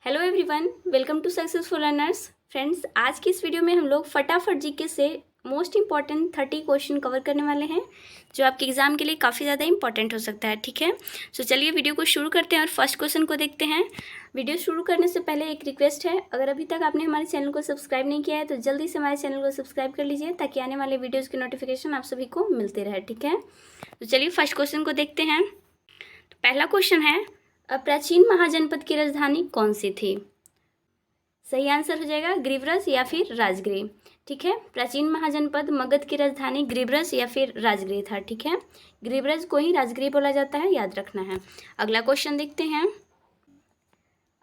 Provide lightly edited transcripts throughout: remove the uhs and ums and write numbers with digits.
Hello everyone, welcome to successful learners. Friends, आज की इस वीडियो में हम लोग फटाफट जीके से मोस्ट इंपॉर्टेंट 30 क्वेश्चन कवर करने वाले हैं जो आपके एग्जाम के लिए काफ़ी ज़्यादा इंपॉर्टेंट हो सकता है। ठीक है, सो चलिए वीडियो को शुरू करते हैं और फर्स्ट क्वेश्चन को देखते हैं। वीडियो शुरू करने से पहले एक रिक्वेस्ट है, अगर अभी तक आपने हमारे चैनल को सब्सक्राइब नहीं किया है तो जल्दी से हमारे चैनल को सब्सक्राइब कर लीजिए ताकि आने वाले वीडियोज़ की नोटिफिकेशन आप सभी को मिलते रहे। ठीक है, तो चलिए फर्स्ट क्वेश्चन को देखते हैं। तो पहला क्वेश्चन है, प्राचीन महाजनपद की राजधानी कौन सी थी? सही आंसर हो जाएगा ग्रीवरस या फिर राजगृह। ठीक है, प्राचीन महाजनपद मगध की राजधानी ग्रीवरस या फिर राजगृह था। ठीक है, ग्रीवरस को ही राजगृह बोला जाता है, याद रखना है। अगला क्वेश्चन देखते हैं।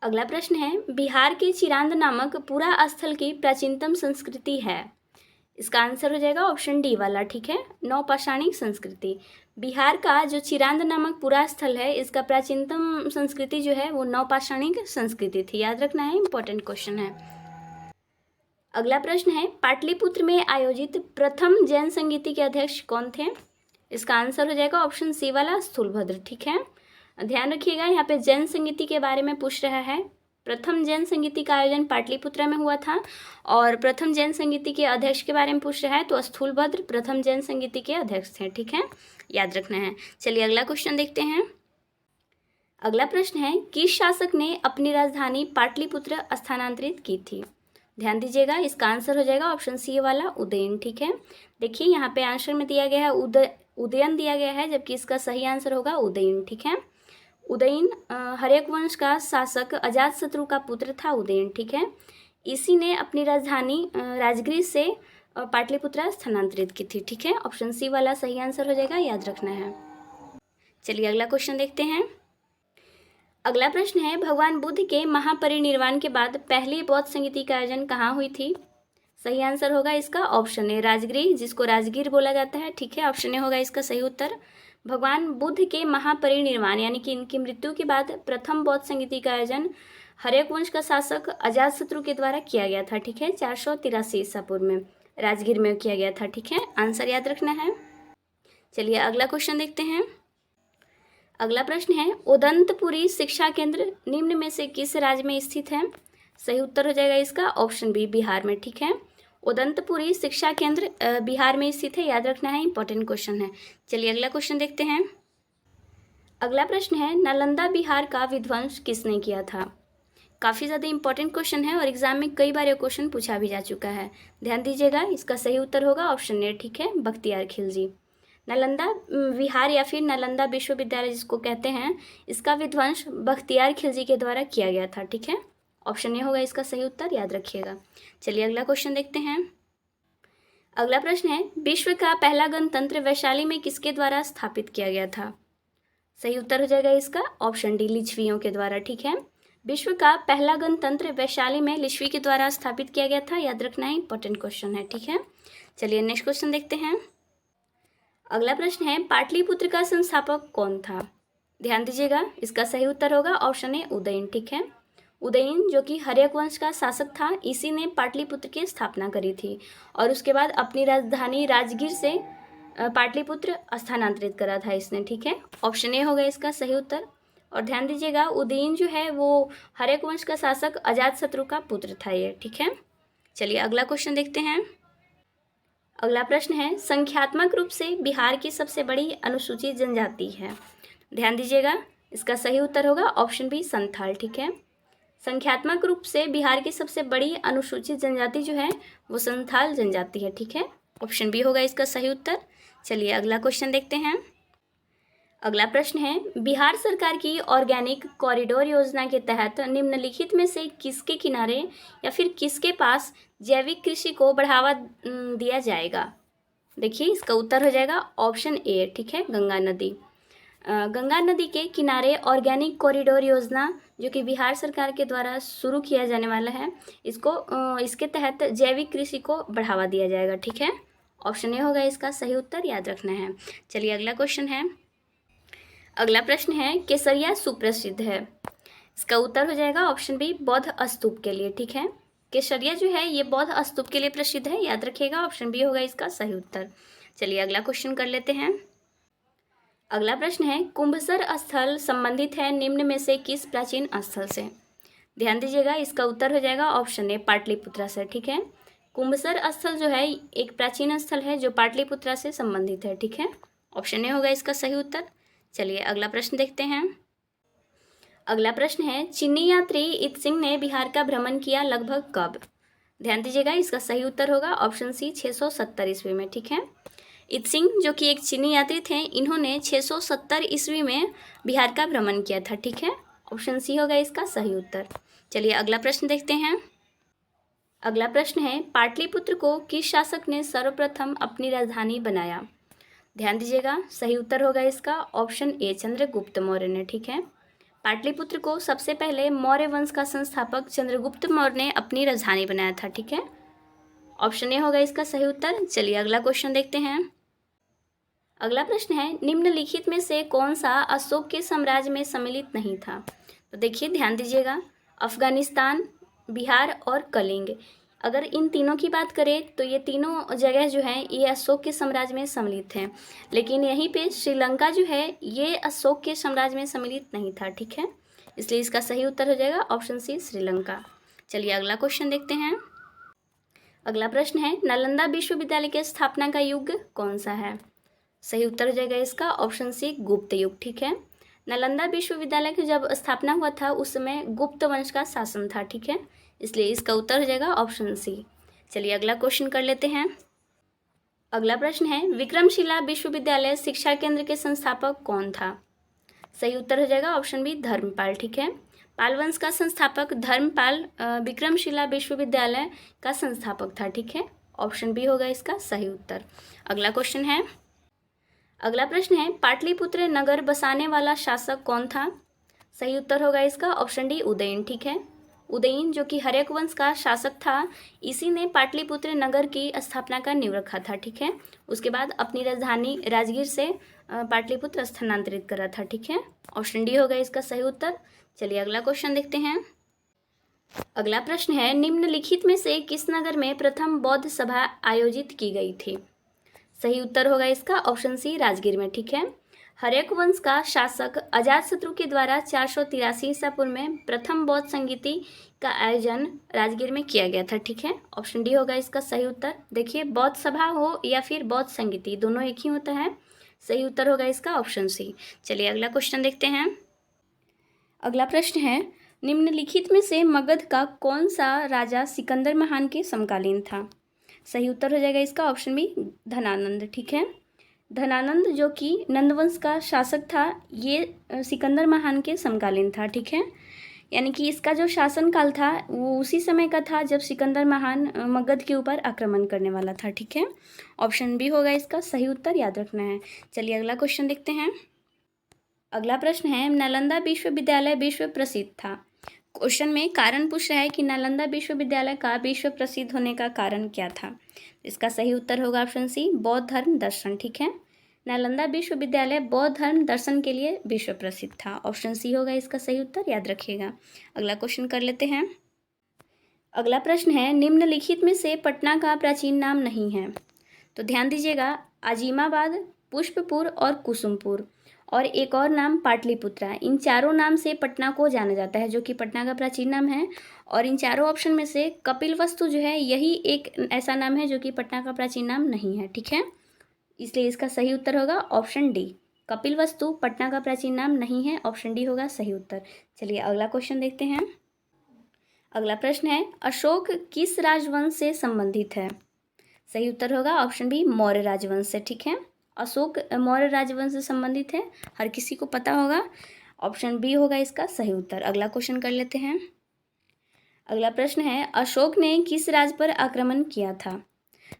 अगला प्रश्न है, बिहार के चिरांद नामक पुरा स्थल की प्राचीनतम संस्कृति है। इसका आंसर हो जाएगा ऑप्शन डी वाला। ठीक है, नवपाषाणिक संस्कृति। बिहार का जो चिरांद नामक पूरा स्थल है, इसका प्राचीनतम संस्कृति जो है वो नवपाषाणिक संस्कृति थी, याद रखना है, इंपॉर्टेंट क्वेश्चन है। अगला प्रश्न है, पाटलिपुत्र में आयोजित प्रथम जैन संगीति के अध्यक्ष कौन थे? इसका आंसर हो जाएगा ऑप्शन सी वाला स्थूलभद्र। ठीक है, ध्यान रखिएगा, यहाँ पे जैन संगीति के बारे में पूछ रहा है। प्रथम जैन संगीति का आयोजन पाटलिपुत्र में हुआ था और प्रथम जैन संगीति के अध्यक्ष के बारे में पूछ रहा है, तो स्थूलभद्र प्रथम जैन संगीति के अध्यक्ष थे। ठीक है, याद रखना है। चलिए अगला क्वेश्चन देखते हैं। अगला प्रश्न है, किस शासक ने अपनी राजधानी पाटलिपुत्र स्थानांतरित की थी? ध्यान दीजिएगा, इसका आंसर हो जाएगा ऑप्शन सी वाला उदयन। ठीक है, देखिए यहाँ पे आंसर में दिया गया है उदयन दिया गया है, जबकि इसका सही आंसर होगा उदयन। ठीक है, उदयन हर्यक वंश का शासक अजातशत्रु का पुत्र था उदयन। ठीक है, इसी ने अपनी राजधानी राजगृह से पाटलिपुत्र स्थानांतरित की थी। ठीक है, ऑप्शन सी वाला सही आंसर हो जाएगा, याद रखना है। चलिए अगला क्वेश्चन देखते हैं। अगला प्रश्न है, भगवान बुद्ध के महापरिनिर्वाण के बाद पहली बौद्ध संगीति का आयोजन कहाँ हुई थी? सही आंसर होगा इसका ऑप्शन ए राजगृह, जिसको राजगीर बोला जाता है। ठीक है, ऑप्शन ए होगा इसका सही उत्तर। भगवान बुद्ध के महापरिनिर्वाण यानी कि इनकी मृत्यु के बाद प्रथम बौद्ध संगीति का आयोजन हर्यक वंश का शासक अजातशत्रु के द्वारा किया गया था। ठीक है, 483 ईसा पूर्व में राजगीर में किया गया था। ठीक है, आंसर याद रखना है। चलिए अगला क्वेश्चन देखते हैं। अगला प्रश्न है, उदंतपुरी शिक्षा केंद्र निम्न में से किस राज्य में स्थित है? सही उत्तर हो जाएगा इसका ऑप्शन बी बिहार में। ठीक है, उदंतपुरी शिक्षा केंद्र बिहार में स्थित है, याद रखना है, इंपॉर्टेंट क्वेश्चन है। चलिए अगला क्वेश्चन देखते हैं। अगला प्रश्न है, नालंदा बिहार का विध्वंस किसने किया था? काफ़ी ज़्यादा इंपॉर्टेंट क्वेश्चन है और एग्जाम में कई बार ये क्वेश्चन पूछा भी जा चुका है। ध्यान दीजिएगा, इसका सही उत्तर होगा ऑप्शन ए। ठीक है, बख्तियार खिलजी। नालंदा विहार या फिर नालंदा विश्वविद्यालय जिसको कहते हैं, इसका विध्वंस बख्तियार खिलजी के द्वारा किया गया था। ठीक है, ऑप्शन ए होगा इसका सही उत्तर, याद रखिएगा। चलिए अगला क्वेश्चन देखते हैं। अगला प्रश्न है, विश्व का पहला गणतंत्र वैशाली में किसके द्वारा स्थापित किया गया था? सही उत्तर हो जाएगा इसका ऑप्शन डी लिच्छवियों के द्वारा। ठीक है, विश्व का पहला गणतंत्र वैशाली में लिच्छवी के द्वारा स्थापित किया गया था, याद रखना है, इंपॉर्टेंट क्वेश्चन है। ठीक है, चलिए नेक्स्ट क्वेश्चन देखते हैं। अगला प्रश्न है, पाटलिपुत्र का संस्थापक कौन था? ध्यान दीजिएगा, इसका सही उत्तर होगा ऑप्शन ए उदयन। ठीक है, उदयन जो कि हर्यक वंश का शासक था, इसी ने पाटलिपुत्र की स्थापना करी थी और उसके बाद अपनी राजधानी राजगीर से पाटलिपुत्र स्थानांतरित करा था इसने। ठीक है, ऑप्शन ए होगा इसका सही उत्तर। और ध्यान दीजिएगा, उदयन जो है वो हर्यक वंश का शासक अजातशत्रु का पुत्र था ये। ठीक है, चलिए अगला क्वेश्चन देखते हैं। अगला प्रश्न है, संख्यात्मक रूप से बिहार की सबसे बड़ी अनुसूचित जनजाति है? ध्यान दीजिएगा, इसका सही उत्तर होगा ऑप्शन बी संथाल। ठीक है, संख्यात्मक रूप से बिहार की सबसे बड़ी अनुसूचित जनजाति जो है वो संथाल जनजाति है। ठीक है, ऑप्शन बी होगा इसका सही उत्तर। चलिए अगला क्वेश्चन देखते हैं। अगला प्रश्न है, बिहार सरकार की ऑर्गेनिक कॉरिडोर योजना के तहत निम्नलिखित में से किसके किनारे या फिर किसके पास जैविक कृषि को बढ़ावा दिया जाएगा? देखिए, इसका उत्तर हो जाएगा ऑप्शन ए। ठीक है, गंगा नदी। गंगा नदी के किनारे ऑर्गेनिक कॉरिडोर योजना जो कि बिहार सरकार के द्वारा शुरू किया जाने वाला है, इसके तहत जैविक कृषि को बढ़ावा दिया जाएगा। ठीक है, ऑप्शन ए होगा इसका सही उत्तर, याद रखना है। चलिए अगला क्वेश्चन है। अगला प्रश्न है, केसरिया सुप्रसिद्ध है? इसका उत्तर हो जाएगा ऑप्शन बी बौद्ध स्तूप के लिए। ठीक है, केसरिया जो है ये बौद्ध स्तूप के लिए प्रसिद्ध है, याद रखिएगा, ऑप्शन बी होगा इसका सही उत्तर। चलिए अगला क्वेश्चन कर लेते हैं। अगला प्रश्न है, कुंभसर स्थल संबंधित है निम्न में से किस प्राचीन स्थल से? ध्यान दीजिएगा, इसका उत्तर हो जाएगा ऑप्शन ए पाटलिपुत्रा से, ठीक है। कुम्भसर स्थल जो है एक प्राचीन स्थल है जो पाटलिपुत्रा से संबंधित है, ठीक है। ऑप्शन ए होगा इसका सही उत्तर। चलिए अगला प्रश्न देखते हैं। अगला प्रश्न है, चीनी यात्री इत्सिंग ने बिहार का भ्रमण किया लगभग कब? ध्यान दीजिएगा, इसका सही उत्तर होगा ऑप्शन सी 670 ईस्वी में, ठीक है। इत्सिंग जो कि एक चीनी यात्री थे, इन्होंने 670 ईस्वी में बिहार का भ्रमण किया था, ठीक है। ऑप्शन सी होगा इसका सही उत्तर। चलिए अगला प्रश्न देखते हैं। अगला प्रश्न है, पाटलिपुत्र को किस शासक ने सर्वप्रथम अपनी राजधानी बनाया? ध्यान दीजिएगा, सही उत्तर होगा इसका ऑप्शन ए चंद्रगुप्त मौर्य ने, ठीक है। पाटलिपुत्र को सबसे पहले मौर्य वंश का संस्थापक चंद्रगुप्त मौर्य ने अपनी राजधानी बनाया था, ठीक है। ऑप्शन ए होगा इसका सही उत्तर। चलिए अगला क्वेश्चन देखते हैं। अगला प्रश्न है, निम्नलिखित में से कौन सा अशोक के साम्राज्य में सम्मिलित नहीं था? तो देखिए ध्यान दीजिएगा, अफगानिस्तान, बिहार और कलिंग, अगर इन तीनों की बात करें तो ये तीनों जगह जो है ये अशोक के साम्राज्य में सम्मिलित हैं, लेकिन यहीं पे श्रीलंका जो है ये अशोक के साम्राज्य में सम्मिलित नहीं था, ठीक है। इसलिए इसका सही उत्तर हो जाएगा ऑप्शन सी श्रीलंका। चलिए अगला क्वेश्चन देखते हैं। अगला प्रश्न है, नालंदा विश्वविद्यालय की स्थापना का युग कौन सा है? सही उत्तर हो जाएगा इसका ऑप्शन सी गुप्त युग, ठीक है। नालंदा विश्वविद्यालय की जब स्थापना हुआ था उस समय गुप्त वंश का शासन था, ठीक है। इसलिए इसका उत्तर हो जाएगा ऑप्शन सी। चलिए अगला क्वेश्चन कर लेते हैं। अगला प्रश्न है, विक्रमशिला विश्वविद्यालय शिक्षा केंद्र के संस्थापक कौन था? सही उत्तर हो जाएगा ऑप्शन बी धर्मपाल, ठीक है। पाल वंश का संस्थापक धर्मपाल विक्रमशिला विश्वविद्यालय का संस्थापक था, ठीक है। ऑप्शन बी होगा इसका सही उत्तर। अगला क्वेश्चन है। अगला प्रश्न है, पाटलिपुत्र नगर बसाने वाला शासक कौन था? सही उत्तर होगा इसका ऑप्शन डी उदयन, ठीक है। उदयन जो कि हर्यक वंश का शासक था, इसी ने पाटलिपुत्र नगर की स्थापना का नींव रखा था, ठीक है। उसके बाद अपनी राजधानी राजगीर से पाटलिपुत्र स्थानांतरित करा था, ठीक है। ऑप्शन डी होगा इसका सही उत्तर। चलिए अगला क्वेश्चन देखते हैं। अगला प्रश्न है, निम्नलिखित में से किस नगर में प्रथम बौद्ध सभा आयोजित की गई थी? सही उत्तर होगा इसका ऑप्शन सी राजगीर में, ठीक है। हर्यक वंश का शासक अजातशत्रु के द्वारा 483 ईसा पूर्व में प्रथम बौद्ध संगीति का आयोजन राजगीर में किया गया था, ठीक है। ऑप्शन डी होगा इसका सही उत्तर। देखिए, बौद्ध सभा हो या फिर बौद्ध संगीति, दोनों एक ही होता है। सही उत्तर होगा इसका ऑप्शन सी। चलिए अगला क्वेश्चन देखते हैं। अगला प्रश्न है, निम्नलिखित में से मगध का कौन सा राजा सिकंदर महान के समकालीन था? सही उत्तर हो जाएगा इसका ऑप्शन बी धनानंद, ठीक है। धनानंद जो कि नंदवंश का शासक था, ये सिकंदर महान के समकालीन था, ठीक है। यानी कि इसका जो शासनकाल था वो उसी समय का था जब सिकंदर महान मगध के ऊपर आक्रमण करने वाला था, ठीक है। ऑप्शन बी होगा इसका सही उत्तर, याद रखना है। चलिए अगला क्वेश्चन देखते हैं। अगला प्रश्न है, नालंदा विश्वविद्यालय विश्व प्रसिद्ध था। क्वेश्चन में कारण पूछ रहा है कि नालंदा विश्वविद्यालय का विश्व प्रसिद्ध होने का कारण क्या था। इसका सही उत्तर होगा ऑप्शन सी बौद्ध धर्म दर्शन, ठीक है। नालंदा विश्वविद्यालय बौद्ध धर्म दर्शन के लिए विश्व प्रसिद्ध था। ऑप्शन सी होगा इसका सही उत्तर, याद रखिएगा। अगला क्वेश्चन कर लेते हैं। अगला प्रश्न है, निम्नलिखित में से पटना का प्राचीन नाम नहीं है। तो ध्यान दीजिएगा, आजिमाबाद, पुष्पपुर और कुसुमपुर और एक और नाम पाटलिपुत्रा, इन चारों नाम से पटना को जाना जाता है, जो कि पटना का प्राचीन नाम है। और इन चारों ऑप्शन में से कपिलवस्तु जो है यही एक ऐसा नाम है जो कि पटना का प्राचीन नाम नहीं है, ठीक है। इसलिए इसका सही उत्तर होगा ऑप्शन डी, कपिलवस्तु पटना का प्राचीन नाम नहीं है। ऑप्शन डी होगा सही उत्तर। चलिए अगला क्वेश्चन देखते हैं। अगला प्रश्न है, अशोक किस राजवंश से संबंधित है? सही उत्तर होगा ऑप्शन बी मौर्य राजवंश से, ठीक है। अशोक मौर्य राजवंश से संबंधित है, हर किसी को पता होगा। ऑप्शन बी होगा इसका सही उत्तर। अगला क्वेश्चन कर लेते हैं। अगला प्रश्न है, अशोक ने किस राज्य पर आक्रमण किया था?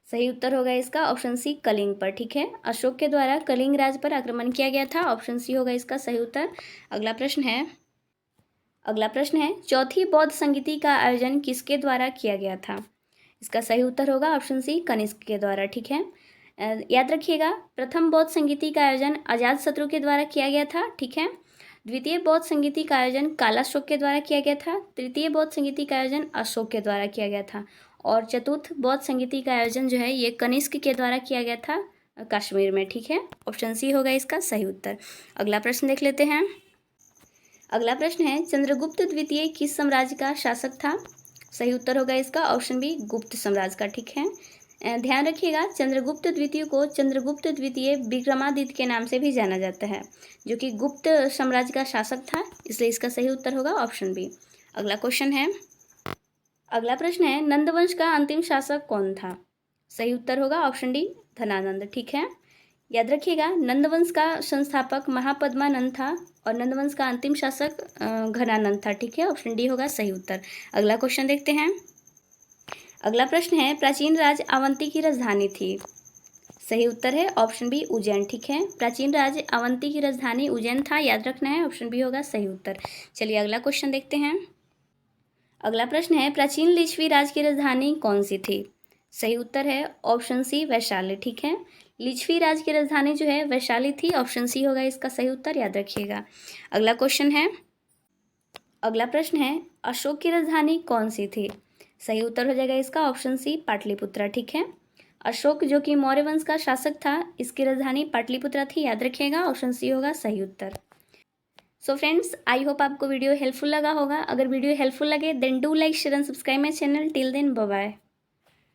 सही उत्तर होगा इसका ऑप्शन सी कलिंग पर, ठीक है। अशोक के द्वारा कलिंग राज्य पर आक्रमण किया गया था। ऑप्शन सी होगा इसका सही उत्तर। अगला प्रश्न है, चौथी बौद्ध संगीति का आयोजन किसके द्वारा किया गया था? इसका सही उत्तर होगा ऑप्शन सी कनिष्क के द्वारा, ठीक है। याद रखिएगा, प्रथम बौद्ध संगीति का आयोजन अजातशत्रु के द्वारा किया गया था, ठीक है। द्वितीय बौद्ध संगीति का आयोजन कालाशोक के द्वारा किया गया था। तृतीय बौद्ध संगीति का आयोजन अशोक के द्वारा किया गया था। और चतुर्थ बौद्ध संगीति का आयोजन जो है ये कनिष्क के द्वारा किया गया था कश्मीर में, ठीक है। ऑप्शन सी होगा इसका सही उत्तर। अगला प्रश्न देख लेते हैं। अगला प्रश्न है, चंद्रगुप्त द्वितीय किस साम्राज्य का शासक था? सही उत्तर होगा इसका ऑप्शन बी, गुप्त साम्राज्य का। ठीक है, ध्यान रखिएगा, चंद्रगुप्त द्वितीय को चंद्रगुप्त द्वितीय विक्रमादित्य के नाम से भी जाना जाता है, जो कि गुप्त साम्राज्य का शासक था, इसलिए इसका सही उत्तर होगा ऑप्शन बी। अगला क्वेश्चन है, अगला प्रश्न है, नंदवंश का अंतिम शासक कौन था? सही उत्तर होगा ऑप्शन डी, धनानंद। ठीक है, याद रखिएगा, नंदवंश का संस्थापक महापद्मानंद था और नंदवंश का अंतिम शासक घनानंद था। ठीक है, ऑप्शन डी होगा सही उत्तर। अगला क्वेश्चन देखते हैं। अगला प्रश्न है, प्राचीन राज अवंती की राजधानी थी? सही उत्तर है ऑप्शन बी, उज्जैन। ठीक है, प्राचीन राज अवंती की राजधानी उज्जैन था, याद रखना है, ऑप्शन बी होगा सही उत्तर। चलिए अगला क्वेश्चन देखते हैं। अगला प्रश्न है, प्राचीन लिच्छवी राज की राजधानी कौन सी थी? सही उत्तर है ऑप्शन सी, वैशाली। ठीक है, लिच्छवी राज की राजधानी जो है वैशाली थी, ऑप्शन सी होगा इसका सही उत्तर, याद रखिएगा। अगला क्वेश्चन है, अगला प्रश्न है, अशोक की राजधानी कौन सी थी? सही उत्तर हो जाएगा इसका ऑप्शन सी, पाटलिपुत्रा। ठीक है, अशोक जो कि मौर्य वंश का शासक था, इसकी राजधानी पाटलिपुत्रा थी, याद रखिएगा, ऑप्शन सी होगा सही उत्तर। सो फ्रेंड्स, आई होप आपको वीडियो हेल्पफुल लगा होगा। अगर वीडियो हेल्पफुल लगे then do like, share and subscribe my channel. Till then bye bye.